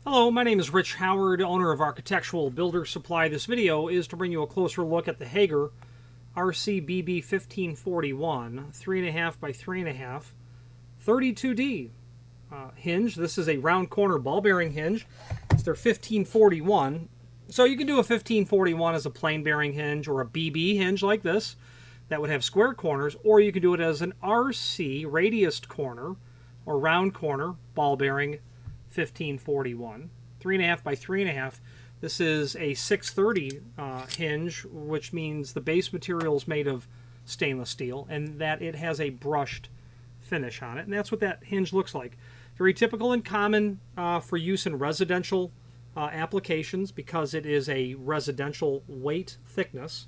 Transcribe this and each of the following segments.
Hello, my name is Rich Howard, owner of Architectural Builder Supply. This video is to bring you a closer look at the Hager RCBB1541 3.5 by 3.5 32D hinge. This is a round corner ball bearing hinge. It's their 1541. So you can do a 1541 as a plain bearing hinge or a BB hinge like this that would have square corners, or you can do it as an RC radiused corner or round corner ball bearing 1541, 3.5 by 3.5. This is a 630 hinge, which means the base material is made of stainless steel and that it has a brushed finish on it. And that's what that hinge looks like. Very typical and common for use in residential applications because it is a residential weight thickness,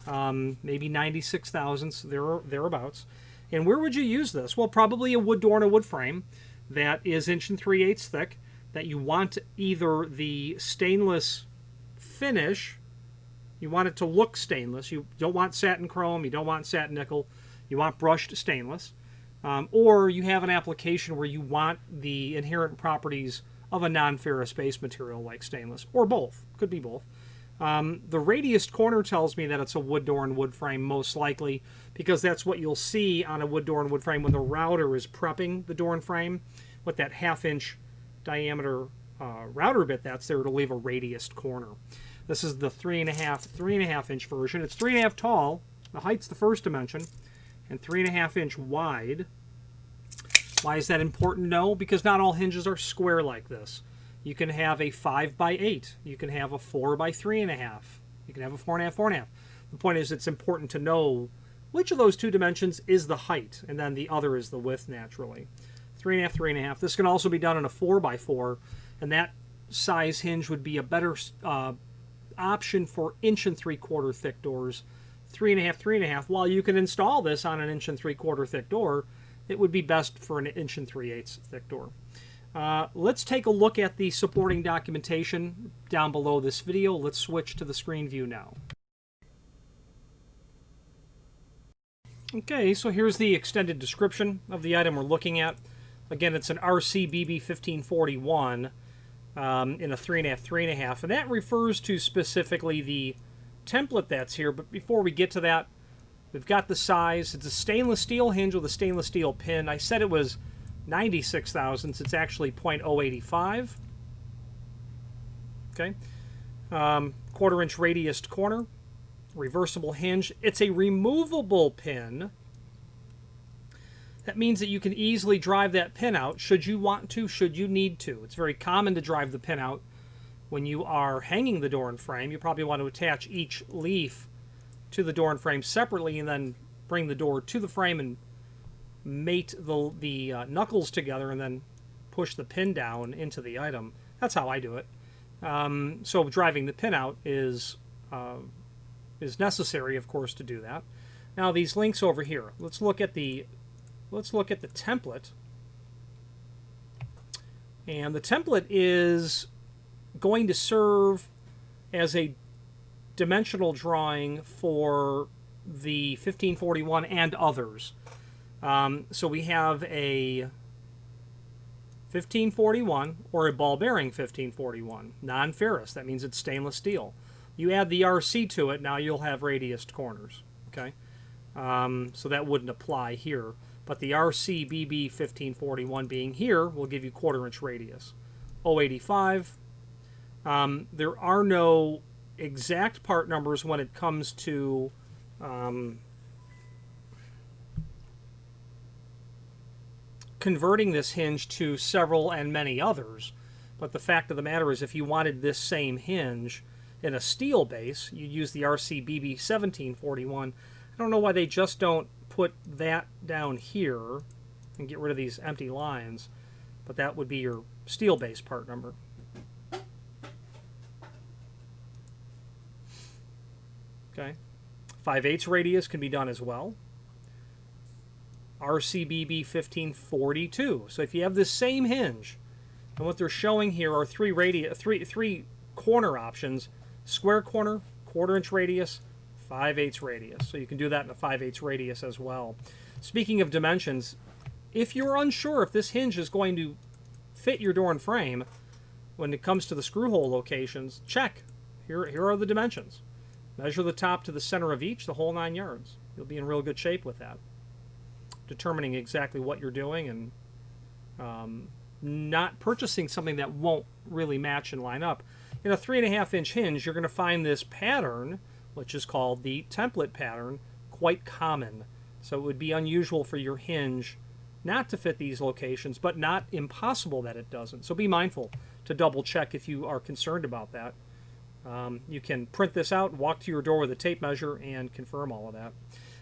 maybe 96 thousandths, thereabouts. And where would you use this? Well, probably a wood door and a wood frame that is 1 3/8 thick, that you want either the stainless finish, you want it to look stainless, you don't want satin chrome, you don't want satin nickel, you want brushed stainless, or you have an application where you want the inherent properties of a non-ferrous base material like stainless, or both, could be both. The radiused corner tells me that it's a wood door and wood frame, most likely, because that's what you'll see on a wood door and wood frame when the router is prepping the door and frame. With that 1/2 inch diameter router bit that's there to leave a radiused corner. This is the 3.5 inch version. It's 3.5 tall. The height's the first dimension, and 3.5 inch wide. Why is that important? No, because not all hinges are square like this. You can have a 5 by 8. You can have a 4 by 3.5. You can have a 4.5, 4.5. The point is, it's important to know which of those two dimensions is the height, and then the other is the width naturally. 3.5, 3.5. This can also be done in a 4 by 4, and that size hinge would be a better option for 1 3/4 thick doors. 3.5, 3.5. While you can install this on an 1 3/4 thick door, it would be best for an 1 3/8 thick door. Let's take a look at the supporting documentation down below this video. Let's switch to the screen view now. Okay, so here's the extended description of the item we're looking at. Again, it's an RCBB1541 in a 3.5, 3.5, and that refers to specifically the template that's here. But before we get to that, we've got the size. It's a stainless steel hinge with a stainless steel pin. I said it was 96 thousandths. It's actually 0.085. Okay. 1/4 inch radiused corner. Reversible hinge. It's a removable pin. That means that you can easily drive that pin out should you want to, should you need to. It's very common to drive the pin out when you are hanging the door and frame. You probably want to attach each leaf to the door and frame separately and then bring the door to the frame and mate the knuckles together and then push the pin down into the item. That's how I do it. So driving the pin out is necessary, of course, to do that. Now these links over here. Let's look at the template. And the template is going to serve as a dimensional drawing for the 1541 and others. So we have a 1541 or a ball bearing 1541, non-ferrous. That means it's stainless steel. You add the RC to it, now you'll have radiused corners. Okay, so that wouldn't apply here. But the RCBB1541 being here will give you 1/4 inch radius. 085. There are no exact part numbers when it comes to converting this hinge to several and many others. But the fact of the matter is, if you wanted this same hinge in a steel base, you'd use the RCBB1741. I don't know why they just don't put that down here and get rid of these empty lines, but that would be your steel base part number. Okay, 5/8 radius can be done as well. RCBB1542. So if you have this same hinge, and what they're showing here are three corner options: square corner, 1/4 inch radius, 5/8 radius. So you can do that in a 5/8 radius as well. Speaking of dimensions, if you're unsure if this hinge is going to fit your door and frame, when it comes to the screw hole locations, check. Here are the dimensions. Measure the top to the center of each, the whole 9 yards. You'll be in real good shape with that. Determining exactly what you're doing and not purchasing something that won't really match and line up. In a 3.5-inch hinge, you're going to find this pattern, which is called the template pattern, quite common. So it would be unusual for your hinge not to fit these locations, but not impossible that it doesn't. So be mindful to double check if you are concerned about that. You can print this out, walk to your door with a tape measure, and confirm all of that.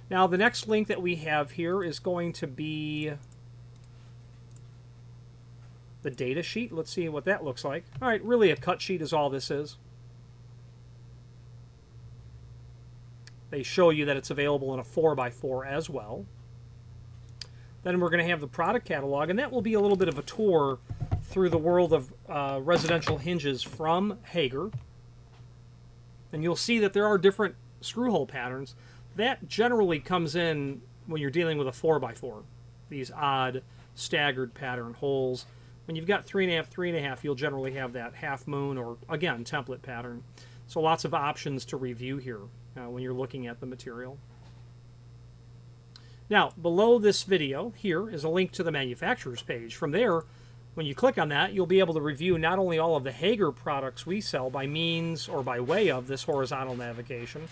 Now, the next link that we have here is going to be the data sheet. Let's see what that looks like. All right, really a cut sheet is all this is. They show you that it's available in a 4x4 as well. Then we're going to have the product catalog, and that will be a little bit of a tour through the world of residential hinges from Hager. And you'll see that there are different screw hole patterns. That generally comes in when you're dealing with a 4x4. These odd, staggered pattern holes. When you've got 3.5, 3.5, you'll generally have that half moon or, again, template pattern. So lots of options to review here when you're looking at the material. Now, below this video, here is a link to the manufacturer's page. From there, when you click on that, you'll be able to review not only all of the Hager products we sell by means or by way of this horizontal navigation,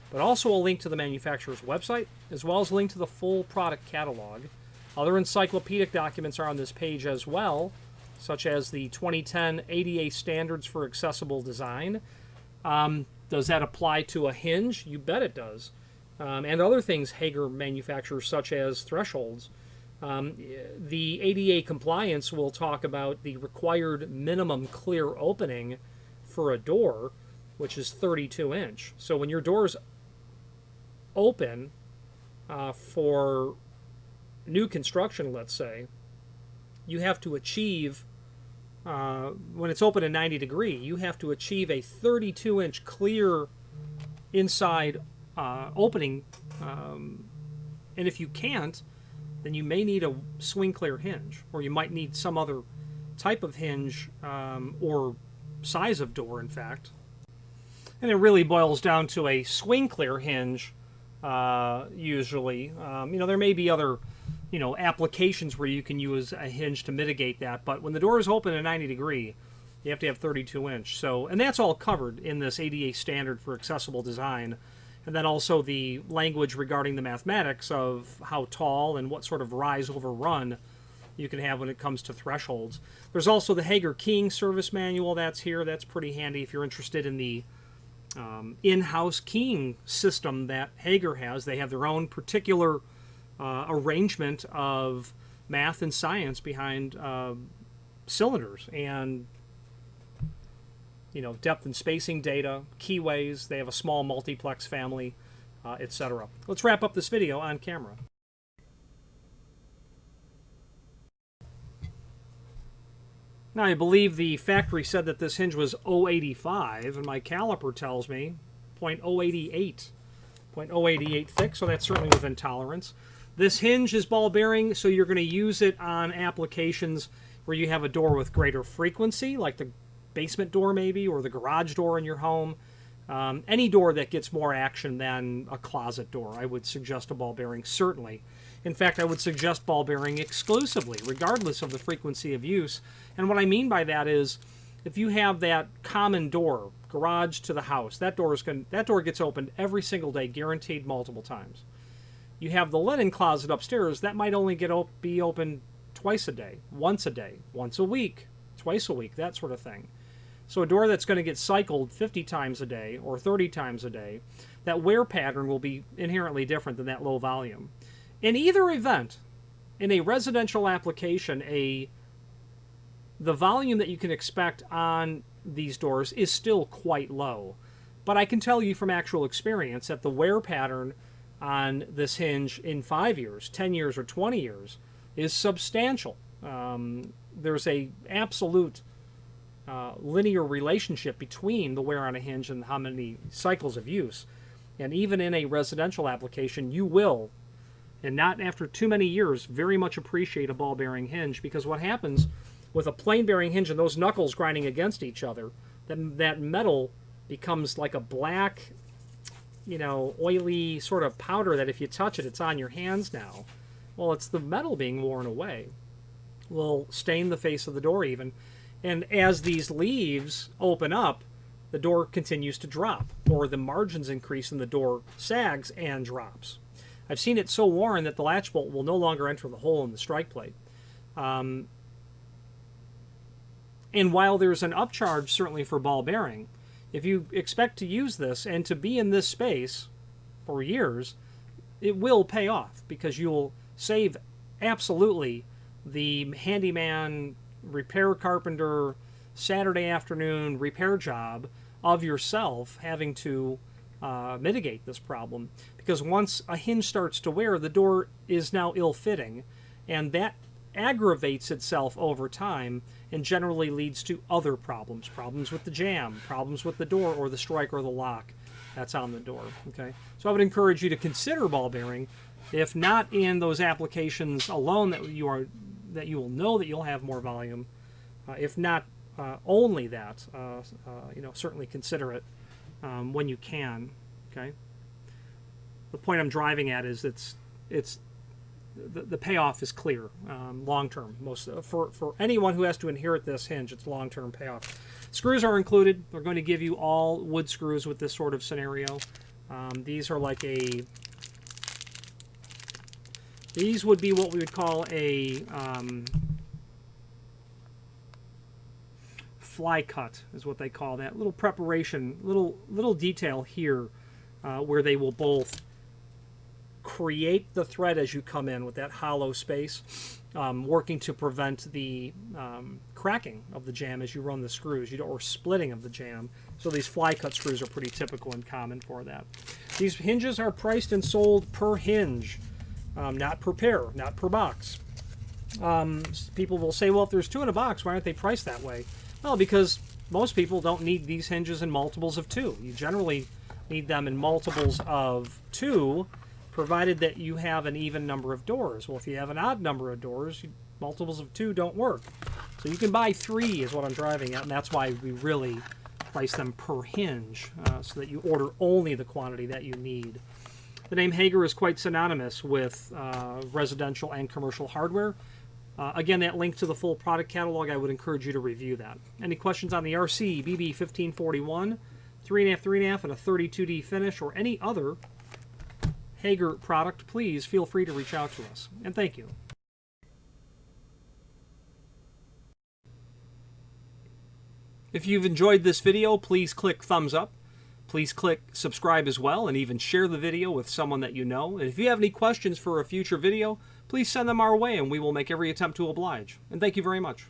but also a link to the manufacturer's website, as well as a link to the full product catalog. Other encyclopedic documents are on this page as well, such as the 2010 ADA Standards for Accessible Design. Does that apply to a hinge? You bet it does. And other things Hager manufactures, such as thresholds. The ADA compliance will talk about the required minimum clear opening for a door, which is 32-inch. So when your door's open for new construction, let's say, you have to achieve, when it's open at 90 degree, you have to achieve a 32-inch clear inside opening. And if you can't, then you may need a swing clear hinge, or you might need some other type of hinge or size of door, in fact. And it really boils down to a swing clear hinge, usually. There may be other, applications where you can use a hinge to mitigate that, but when the door is open at 90 degree, you have to have 32-inch. So, and that's all covered in this ADA standard for accessible design. And then also the language regarding the mathematics of how tall and what sort of rise over run you can have when it comes to thresholds. There's also the Hager keying service manual that's here. That's pretty handy if you're interested in the in-house keying system that Hager has. They have their own particular arrangement of math and science behind cylinders and depth and spacing data, keyways. They have a small multiplex family, etc. Let's wrap up this video on camera. Now, I believe the factory said that this hinge was 0.85, and my caliper tells me 0.088. 0.088 thick, so that's certainly within tolerance. This hinge is ball bearing, so you're going to use it on applications where you have a door with greater frequency, like the basement door maybe, or the garage door in your home. Any door that gets more action than a closet door, I would suggest a ball bearing, certainly. In fact, I would suggest ball bearing exclusively, regardless of the frequency of use. And what I mean by that is, if you have that common door, garage to the house, that door gets opened every single day, guaranteed multiple times. You have the linen closet upstairs, that might only be open twice a day, once a week, twice a week, that sort of thing. So a door that's going to get cycled 50 times a day or 30 times a day, that wear pattern will be inherently different than that low volume. In either event, in a residential application, the volume that you can expect on these doors is still quite low. But I can tell you from actual experience that the wear pattern on this hinge in 5 years, 10 years, or 20 years is substantial. There's a absolute linear relationship between the wear on a hinge and how many cycles of use. And even in a residential application, you will, and not after too many years, very much appreciate a ball bearing hinge, because what happens With a plain bearing hinge and those knuckles grinding against each other, that metal becomes like a black, oily sort of powder that if you touch it, it's on your hands now. Well, it's the metal being worn away. Will stain the face of the door even. And as these leaves open up, the door continues to drop, or the margins increase and the door sags and drops. I've seen it so worn that the latch bolt will no longer enter the hole in the strike plate. And while there's an upcharge certainly for ball bearing, if you expect to use this and to be in this space for years, it will pay off because you'll save absolutely the handyman, repair carpenter, Saturday afternoon repair job of yourself having to mitigate this problem. Because once a hinge starts to wear, the door is now ill-fitting, and that aggravates itself over time and generally leads to other problems. Problems with the jamb, problems with the door or the strike or the lock that's on the door. Okay, so I would encourage you to consider ball bearing, if not in those applications alone that you will know that you'll have more volume. If not only that, certainly consider it when you can. Okay. The point I'm driving at is the payoff is clear, long term. For anyone who has to inherit this hinge, it's long term payoff. Screws are included. They're going to give you all wood screws with this sort of scenario. These are like these would be what we would call a fly cut, is what they call that. Little preparation, little detail here where they will both create the thread as you come in with that hollow space, working to prevent the cracking of the jamb as you run the screws, or splitting of the jamb. So these fly cut screws are pretty typical and common for that. These hinges are priced and sold per hinge, not per pair, not per box. People will say, well, if there's 2 in a box, why aren't they priced that way? Well, because most people don't need these hinges in multiples of 2. You generally need them in multiples of 2, provided that you have an even number of doors. Well, if you have an odd number of doors, multiples of 2 don't work. So you can buy 3 is what I'm driving at, and that's why we really price them per hinge, so that you order only the quantity that you need. The name Hager is quite synonymous with residential and commercial hardware. Again, that link to the full product catalog, I would encourage you to review that. Any questions on the RCBB1541, 3.5, 3.5, and a 32D finish, or any other Hager product, please feel free to reach out to us. And thank you. If you've enjoyed this video, please click thumbs up. Please click subscribe as well, and even share the video with someone that you know. And if you have any questions for a future video, please send them our way and we will make every attempt to oblige. And thank you very much.